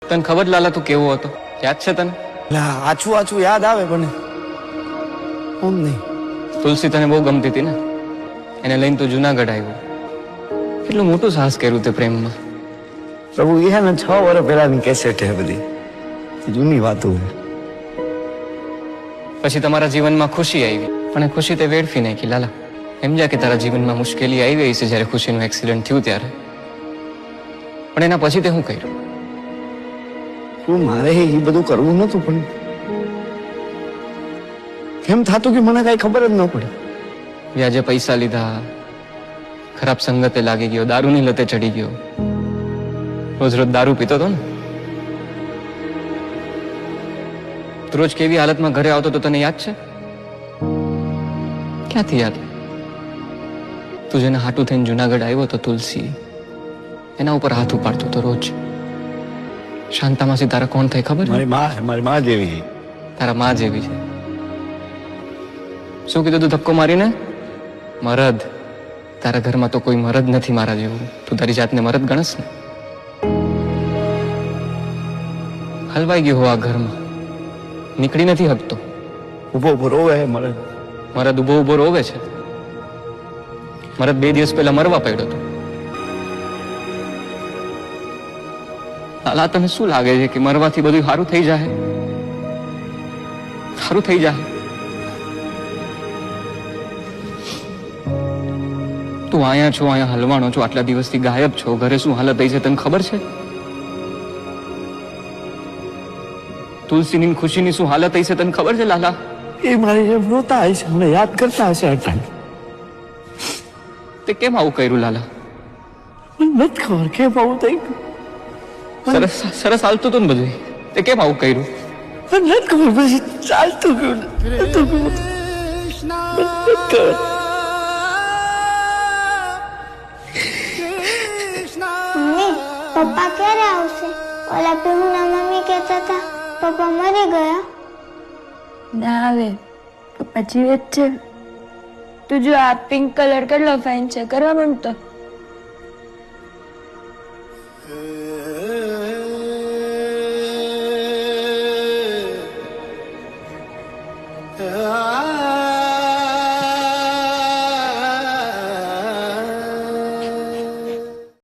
તને ખબર લાલા તું કેવો હતો? યાદ છે તને? આછું આછું યાદ આવે પણ કોણ નહીં. તુલસી તને બહુ ગમતી હતી ને, એને લઈને તું જુનાગઢ આવ્યો. કેટલું મોટું સાહસ કર્યું તે પ્રેમમાં. પ્રભુ એ હે ને 6 વર્ષ પહેલાની કેસેટ હે બધી, જૂની વાતો હે. પછી તમારા જીવનમાં ખુશી આવી, પણ એ ખુશી તે વેડફી નાખી લાલા. સમજ્યા કે તારા જીવનમાં મુશ્કેલી આવી છે જ્યારે ખુશીનું એક્સિડન્ટ થયું ત્યારે, પણ એના પછી તે શું કર્યું? તું મારે એ બધું કરવું નતું, પણ કેમ થતું કે મને કઈ ખબર જ ન પડી. વ્યાજે પૈસા લીધા, ખરાબ સંગતે લાગી ગયો, દારૂની લતે ચડી ગયો, રોજ રોજ દારૂ પીતો હતો ને. તું રોજ કેવી હાલતમાં ઘરે આવતો તો તને યાદ છે? ક્યાંથી યાદ? તું જેને હાટું થઈને જુનાગઢ આવ્યો તો તુલસી, એના ઉપર હાથ ઉપાડતો તો રોજ. શાંતામાસી તારા કોણ થાય ખબર? મારી માં જેવી. તારા માં જેવી છે. શું કીધું તું ધક્કો મારીને? મરદ. તારા ઘરમાં તો કોઈ મરદ નથી મારા જેવું. તું તારી જાતને મરદ ગણસ ને? હલવાઈ ગયો હો આ ઘરમાં, નીકળી નથી હકતો. ઉભો ઉભો રોવે મરદ. મરદ ઉભો ઉભો રોવે છે. મરદ 2 દિવસ પહેલા મરવા પડ્યો હતો. લાલા તને શું લાગે છે કે મરવાથી બધું સારું થઈ જાય? સારું થઈ જાય? તું અહીંયા છો, અહીંયા હલવાણો છો, આટલા દિવસથી ગાયબ છો. ઘરે શું હાલત થઈ છે તને ખબર છે? તુલસીની ખુશીની શું હાલત થઈ છે તને ખબર છે લાલા? એ મારી જેમ રોતા હશે, મને યાદ કરતા હશે અટાણ. તે કેમ આવું કર્યું લાલા? મને નથી ખબર કેમ આવું થઈ ગયું. સરસ સરસ હાલતું હતું ને બધું, તે કેમ આવું કર્યું? મને નથી ખબર, પછી ચાલતું ગયું. પપ્પા ક્યારે આવશે? ઓલા પીહુના મમ્મી કહેતા હતા પપ્પા મરી ગયા. ના આવે, પપ્પા જીવે જ છે. તું જો આ પિંક કલર કેટલો ફાઇન છે, કરવા માંડતો.